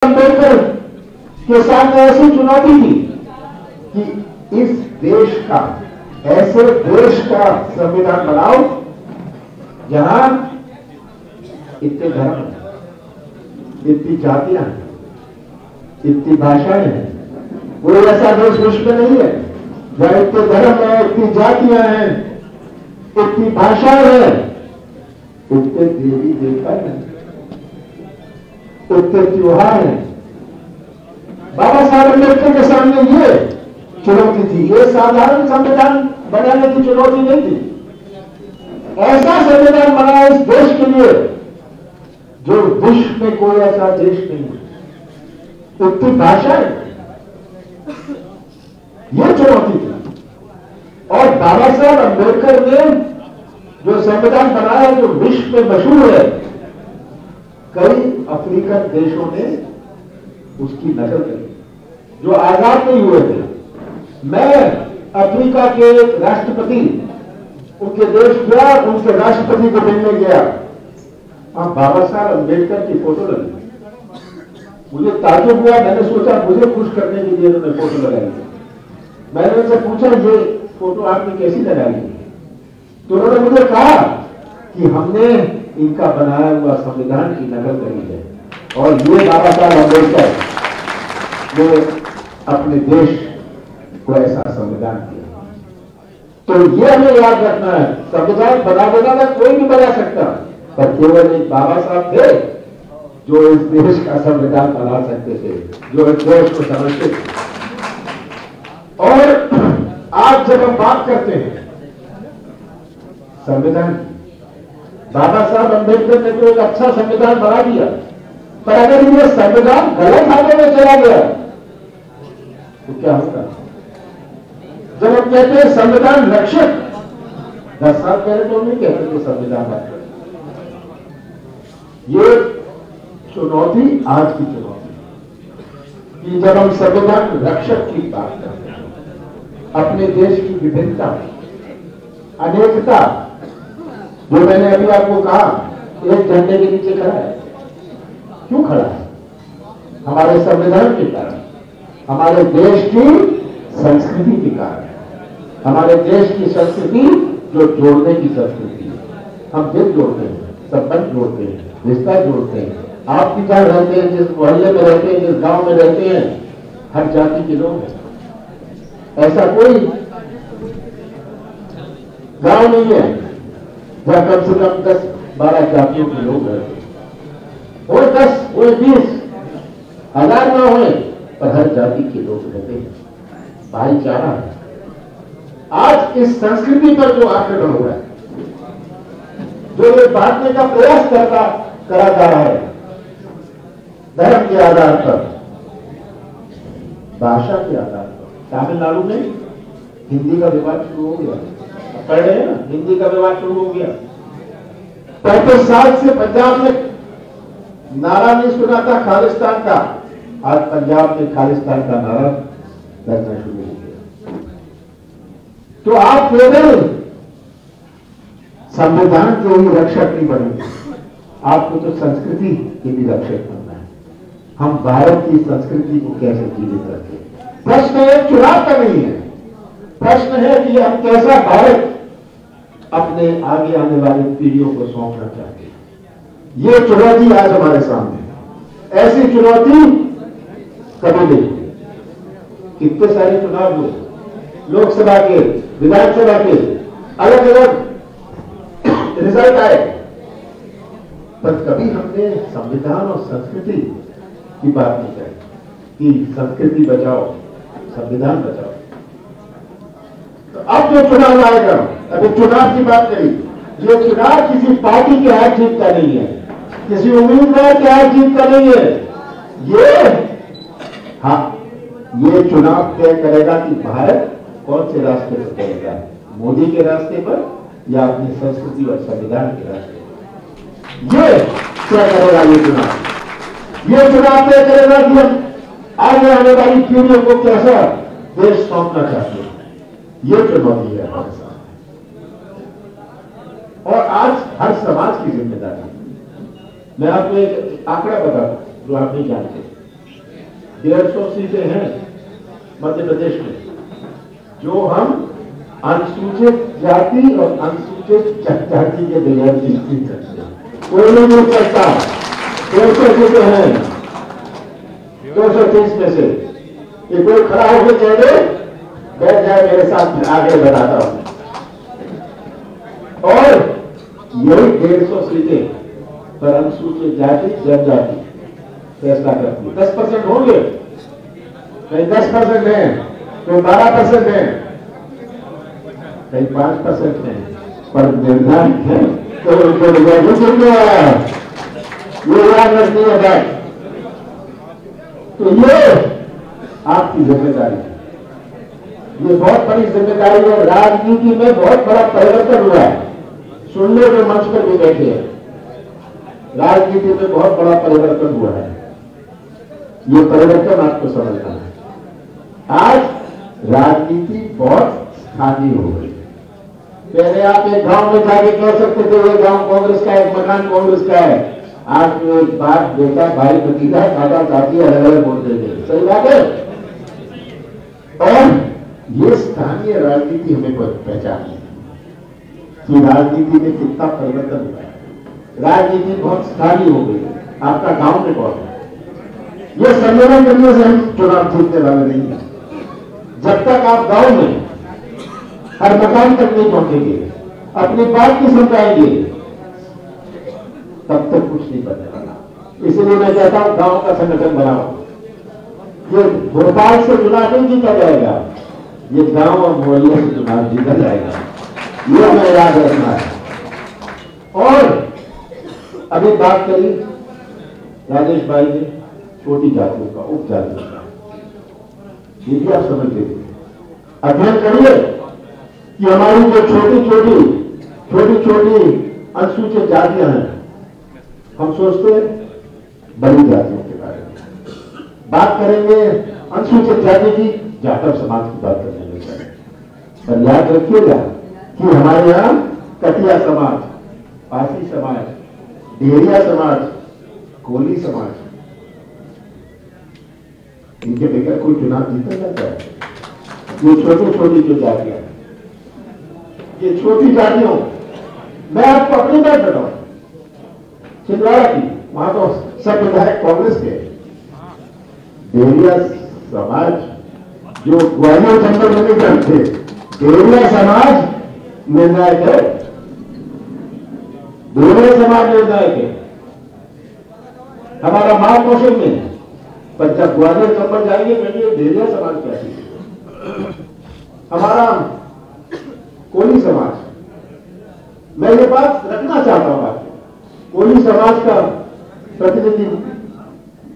अम्बेडकर के सामने ऐसी चुनौती थी कि इस देश का, ऐसे देश का संविधान बनाओ जहां इतने धर्म हैं, इतनी जातियां हैं, इतनी भाषाएं हैं। कोई ऐसा देश विश्व में नहीं है जहां इतने धर्म है, इतनी जातियां हैं, इतनी भाषाएं हैं, इतने देवी देवता हैं, इतने त्योहार हैं। बाबा साहब अम्बेडकर के सामने ये चुनौती थी। ये साधारण संविधान बनाने की चुनौती नहीं थी। ऐसा संविधान बना इस देश के लिए जो विश्व में कोई ऐसा देश नहीं है। इतनी भाषाएं, ये चुनौती थी। और बाबा साहब अम्बेडकर ने जो संविधान बनाया, जो विश्व में मशहूर है, कई अफ्रीकन देशों ने उसकी नकल करी जो आजाद नहीं हुए थे। मैं अफ्रीका के एक राष्ट्रपति उनके देश गया, उनके राष्ट्रपति को मिलने गया। अब बाबा साहब अम्बेडकर की फोटो लगी। मुझे ताज्जुब हुआ। मैंने सोचा मुझे खुश करने के लिए उन्होंने फोटो लगाई। मैंने उनसे पूछा ये फोटो आपने कैसी लगाई? तो उन्होंने मुझे कहा कि हमने इनका बनाया हुआ संविधान की नकल करी है और ये बाबा साहब अम्बेडकर ने अपने देश को ऐसा संविधान दिया। तो ये हमें याद रखना है, संविधान बना देना कोई भी बना सकता, पर केवल एक बाबा साहब थे जो इस देश का संविधान बना सकते थे, जो इस देश को समझते थे। और आज जब हम बात करते हैं संविधान, बाबा साहब अम्बेडकर ने तो एक अच्छा संविधान बना दिया, पर अगर ये संविधान गलत हाथों में चला गया तो क्या होगा? जब हम कहते हैं संविधान रक्षक, 10 साल पहले तो नहीं कहते थे संविधान रक्षक। ये चुनौती आज की चुनौती कि जब हम संविधान रक्षक की बात करते हैं, अपने देश की विभिन्नता, अनेकता, जो मैंने अभी आपको कहा, एक झंडे के नीचे खड़ा है। क्यों खड़ा है? हमारे संविधान के कारण, हमारे देश की संस्कृति के कारण, हमारे देश की संस्कृति जो जोड़ने की संस्कृति है। हम दिल जोड़ते हैं, संबंध जोड़ते हैं, रिश्ता जोड़ते हैं। आप भी जहां रहते हैं, जिस मोहल्ले में रहते हैं, जिस गांव में रहते हैं, हर जाति के लोग हैं। ऐसा कोई गांव नहीं है जहां कम से कम 10-12 जातियों के लोग रहते हैं। वो 10, वो 20, 1000 ना हुए, पर हर जाति के लोग रहते हैं। भाईचारा है। आज इस संस्कृति पर जो आक्रमण हुआ है, जो ये बांटने का प्रयास करा जा रहा है धर्म के आधार पर, भाषा के आधार पर। तमिलनाडु में हिंदी का विवाद शुरू हो गया, पढ़ रहे हैं ना, हिंदी का विवाद शुरू हो गया। 35 साल से पंजाब में नारा नहीं सुना था खालिस्तान का, आज पंजाब में खालिस्तान का नारा लगना शुरू हो गया। तो आप केवल संविधान के ही रक्षक नहीं बनेंगे, आपको तो संस्कृति के भी रक्षक बनना है। हम भारत की संस्कृति को कैसे जीवित रखें? प्रश्न एक चुनाव का नहीं है, प्रश्न है कि हम कैसा भारत अपने आगे आने वाली पीढ़ियों को सौंपना चाहते हैं। ये चुनौती आज हमारे सामने है। ऐसी चुनौती कभी नहीं। कितने सारे चुनाव हुए, लोकसभा के, विधानसभा के, अलग अलग रिजल्ट आए, पर कभी हमने संविधान और संस्कृति की बात नहीं करी कि संस्कृति बचाओ, संविधान बचाओ। तो अब जो चुनाव आएगा, अभी चुनाव की बात करी, ये चुनाव किसी पार्टी के हार जीत का नहीं है, किसी उम्मीदवार के हार जीत का नहीं है। ये चुनाव तय करेगा कि भारत कौन से रास्ते पर चलेगा, मोदी के रास्ते पर या अपनी संस्कृति और संविधान के रास्ते पर। ये तय करेगा ये चुनाव। ये चुनाव तय करेगा कि हम आगे आने वाली पीढ़ियों को कैसा देश सौंपना चाहते हैं। ये चुनौती है हमारे साथ, और आज हर समाज की जिम्मेदारी है। मैं आपको एक आंकड़ा बताता हूं जो आप नहीं जानते। 150 सीटें हैं मध्य प्रदेश में, जो हम अनुसूचित जाति और अनुसूचित जनजाति के बगैर जीत सकते हैं। कोई नहीं जीत सकता। 200 सीटें हैं 230 में से। ये कोई खड़ा होकर कह दे, बैठ जाए मेरे साथ, आगे बताता हूं। और यही 150 सीटें पर अनुसूचित जाति जनजाति फैसला करती है। 10% होंगे, कहीं 10% है, तो 12% है, कहीं 5% है, पर निर्धारित है तो उनको रिजर्वेशन है। ये याद रखनी है बात। तो ये आपकी जिम्मेदारी है, ये बहुत बड़ी जिम्मेदारी है। राजनीति में बहुत बड़ा परिवर्तन हुआ है। सुन लो जो मंच पर भी बैठे हैं, राजनीति में बहुत बड़ा परिवर्तन हुआ है। ये परिवर्तन आपको समझना है। आज राजनीति बहुत स्थानीय हो गई। पहले आप एक गांव में जाके कह सकते थे ये गांव कांग्रेस का है, एक मकान कांग्रेस का है। आज तो एक बाप बेटा भाई भतीजा दादा दादी अलग अलग बोलते थे। सही बात है। और ये स्थानीय राजनीति हमें पहचानी कि राजनीति में कितना परिवर्तन हुआ है। राजनीति बहुत स्थानीय हो गई। आपका गांव में कौन है? ये सम्मेलन करने से हम चुनाव जीतने वाले नहीं है। जब तक आप गांव में हर मकान तक नहीं पहुंचेंगे, अपनी बात नहीं समझाएंगे, तब तक कुछ नहीं बनने वाला। इसलिए मैं कहता हूं गांव का संगठन बनाओ। ये भोपाल से चुनाव नहीं जीता जाएगा, ये गांव और मोहल्ले से चुनाव जीता जाएगा। ये हमें याद रखना है। और अभी बात करी राजेश भाई ने छोटी जातियों का, उप जातियों का, ये भी आप समझ लीजिए। अध्ययन करिए कि हमारी जो छोटी छोटी अनुसूचित जातियां हैं, हम सोचते हैं बड़ी जातियों के बारे में बात करेंगे, अनुसूचित जाति की, जाटव समाज की बात करने लग जाए। पर याद रखिएगा कि हमारे यहां कटिया समाज, पासी समाज, डेहरिया समाज, कोली समाज, इनके बगैर कोई चुनाव जीता जाता है? ये छोटी जो जातियां, ये छोटी जातियों, मैं आपको अपनी बात बताऊं, छिंदवाड़ा की, वहां तो सब विधायक कांग्रेस के। डेहरिया समाज जो ग्वालियर चंबल में नहीं जानते, डेहरिया समाज निर्णायक है। डेहरिया समाज निर्णायक है हमारा मां कौशल में। पर जब ग्वालियर चंबल जाएंगे कहिए डेहरिया समाज क्या है। हमारा कोली समाज, मैं ये बात रखना चाहता हूं आपको। कोली समाज का प्रतिनिधि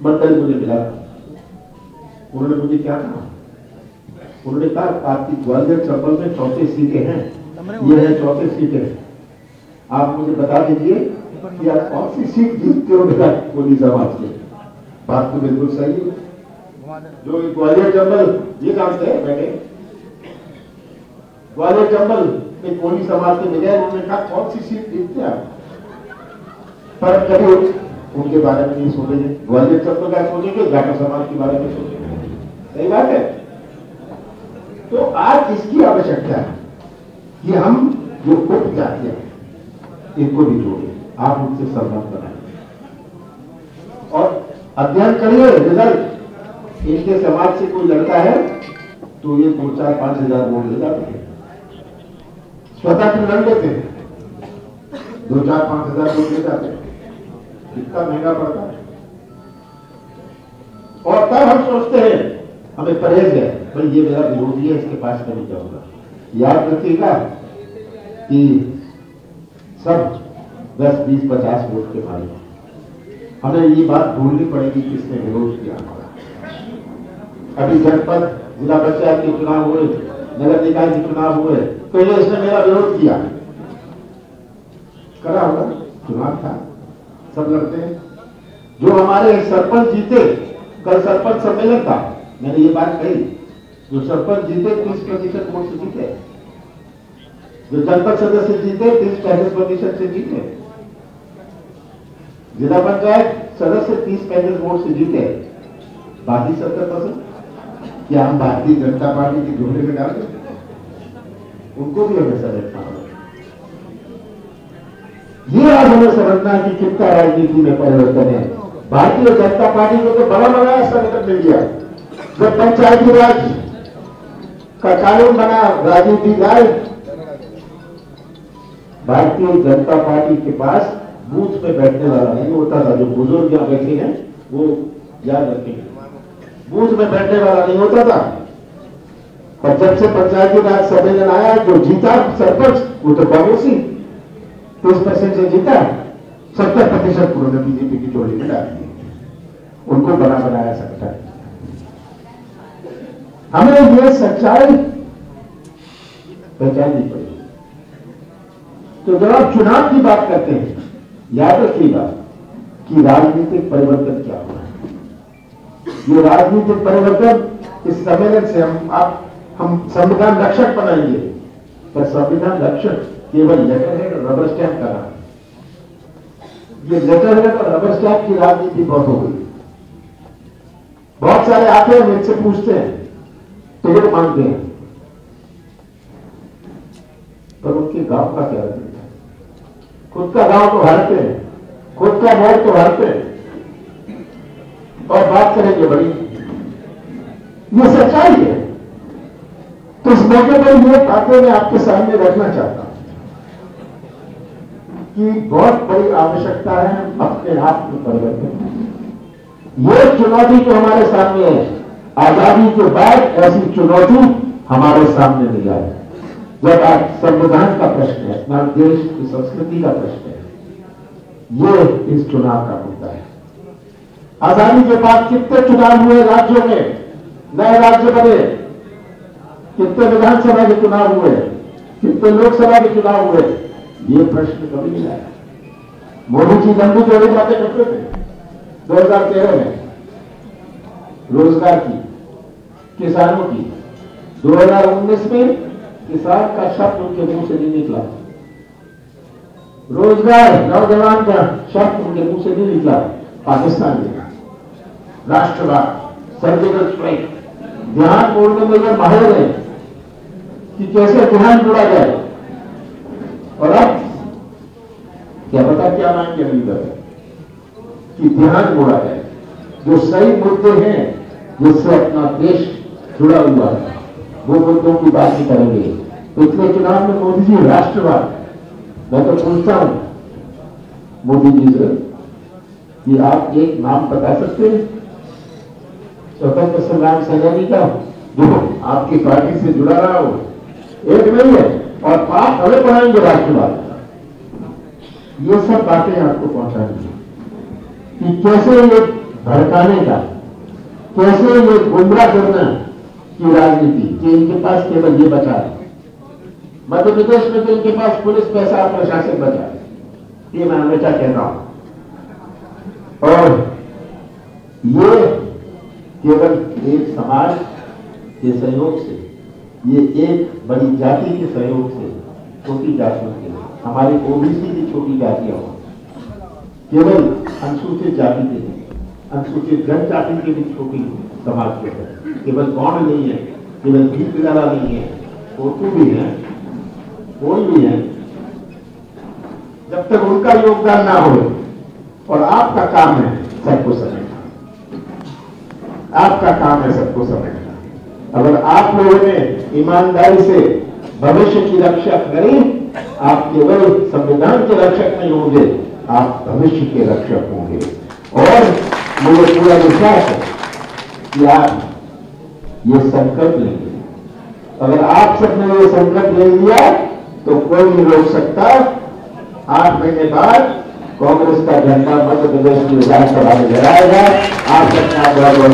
मंडल मुझे मिला, उन्होंने मुझे क्या कहा? उन्होंने कहा आपकी ग्वालियर चंबल में 34 सीटें हैं, ये है 34 सीटें, आप मुझे बता दीजिए कि आप कौन सी सीट जीतते हो बेटा कोली समाज के। बात तो बिल्कुल सही है। जो ग्वालियर चंबल ये जानते हैं बैठे, ग्वालियर चंबल में कोली समाज के बजाय उन्होंने कहा कौन सी सीट जीतते आप। पर कभी उनके बारे में नहीं सोचेंगे, ग्वालियर चंबल का सोचेंगे, जाटव समाज के बारे में सोचेंगे। सही बात है। तो आज इसकी आवश्यकता है कि हम जो उप जातियां इनको भी जोड़ें, आप उनसे संबंध बनाएं और अध्ययन करिए रिजल्ट। इनके समाज से कोई लड़का है तो ये 2-4-5 हजार वोट ले जाते हैं। स्वतंत्र लड़ लेते हैं, 2-4-5 हजार वोट ले जाते हैं। कितना महंगा पड़ता है। और तब हम सोचते हैं हमें परहेज है, भाई ये मेरा विरोधी है, इसके पास मैं नहीं जाऊंगा। याद रखिएगा कि सब 10-20-50 वोट के मालिक हैं। हमें ये बात भूलनी पड़ेगी किसने विरोध किया हमारा। अभी जनपद जिला पंचायत के चुनाव हुए, नगर निकाय के चुनाव हुए, तो ये इसने मेरा विरोध किया, करा होगा, चुनाव था, सब लड़ते हैं। जो हमारे सरपंच जीते, कल सरपंच सम्मेलन था, मैंने ये बात कही, जो सरपंच जीते 30% वोट से जीते, जो जनपद सदस्य जीते 30-35% से जीते, जिला पंचायत सदस्य 30-35 वोट से जीते, बाकी 70% क्या हम भारतीय जनता पार्टी की झोले में डाल दें? उनको भी हमें समझना होगा। ये आज हमें समझना है कि कितना राजनीति में परिवर्तन है। भारतीय जनता पार्टी को तो बड़ा बड़ा संकट मिल गया। जब पंचायती राज का कानून बना, राजनीति लाए, भारतीय जनता पार्टी के पास बूथ में बैठने वाला नहीं होता था। जो बुजुर्ग यहाँ बैठे हैं वो याद रखेंगे, बूथ में बैठने वाला नहीं होता था। पर जब से पंचायती राज सम्मेलन आया, जो जीता सरपंच वो तो कांग्रेसी 30% से जीता, 70% उन्होंने बीजेपी की झोली में डाल दी। उनको बना बनाया सकता है। हमें ये सच्चाई पहचाननी पड़ेगी। तो जब आप चुनाव की बात करते हैं, याद रखिएगा कि राजनीतिक परिवर्तन क्या हुआ है। ये राजनीतिक परिवर्तन इस सम्मेलन से हम संविधान रक्षक बनाएंगे, पर संविधान रक्षक केवल लेटर हेड और रबर स्टैंप का नाम। ये लेटर हेड और रबर स्टैंप की राजनीति बहुत हो गई। बहुत सारे आते हैं, मुझसे पूछते हैं, टिकट मांगते हैं, पर उनके गांव का क्या है? खुद का गांव तो हारते हैं, खुद का वोट तो हारते हैं, और बात करेंगे बड़ी। ये सच्चाई है। तो इस मौके पर ये बातें मैं आपके सामने रखना चाहता हूं कि बहुत बड़ी आवश्यकता है अपने आप में परिवर्तन। ये चुनौती जो हमारे सामने है, आजादी के बाद ऐसी चुनौती हमारे सामने नहीं आई। जब आज संविधान का प्रश्न है, अपना देश की संस्कृति का प्रश्न है, ये इस चुनाव का मुद्दा है। आजादी के बाद कितने चुनाव हुए राज्यों में, नए राज्य बने, कितने विधानसभा के चुनाव हुए, कितने लोकसभा के चुनाव हुए, ये प्रश्न कभी नहीं आया। मोदी जी लंबी चौड़ी बातें करते थे 2013 में, रोजगार की, किसानों की। 2019 में किसान का शब्द उनके मुंह से नहीं निकला, रोजगार नौजवान का शब्द उनके मुंह से नहीं निकला। पाकिस्तान में राष्ट्रवाद, सर्जिकल स्ट्राइक, ध्यान मोड़ने में यह माहिर है कि कैसे ध्यान जोड़ा जाए। और अब क्या पता क्या मांगे लीडर कि ध्यान मोड़ा जाए, जो सही मुद्दे हैं जिससे अपना देश जुड़ा हुआ है, वो मुद्दों की बात नहीं करेंगे। पिछले चुनाव में मोदी जी राष्ट्रवाद, मैं तो पूछता हूं मोदी जी से कि आप एक नाम बता सकते हैं स्वतंत्र संग्राम सेनानी का जो आपकी पार्टी से जुड़ा रहा हो? एक नहीं है। और आप हमें पढ़ाएंगे राष्ट्रवाद। ये सब बातें आपको पहुंचाएंगे कि कैसे ये भड़काने का, कैसे ये गुमराह करना की राजनीति, कि इनके पास केवल ये बचा है। मध्य प्रदेश में तो इनके पास पुलिस, पैसा और प्रशासन बचा है, ये मैं हमेशा कहता हूं। और ये केवल एक समाज के सहयोग से, ये एक बड़ी जाति के सहयोग से, छोटी जातियों के, हमारी ओबीसी की छोटी जातियां हो, केवल अनुसूचित जाति के नहीं, अनुसूचित जनजाति के भी छोटी समाज के है। केवल गौंड नहीं है, केवल भीख पिलारा नहीं है, फोटू भी है, कोई भी है। जब तक उनका योगदान ना हो, और आपका काम है सबको समझना, आपका काम है सबको समझना। अगर आप लोगों ने ईमानदारी से भविष्य की रक्षा करी, आप केवल संविधान के रक्षक नहीं होंगे, आप भविष्य के रक्षक होंगे। और मुझे पूरा विश्वास है कि आप ये संकल्प लेंगे। अगर आप सबने ये संकल्प ले लिया तो कोई नहीं रोक सकता। 8 महीने बाद कांग्रेस का झंडा मध्य प्रदेश की विधानसभा में लहराएगा। आप सबका बहुत बहुत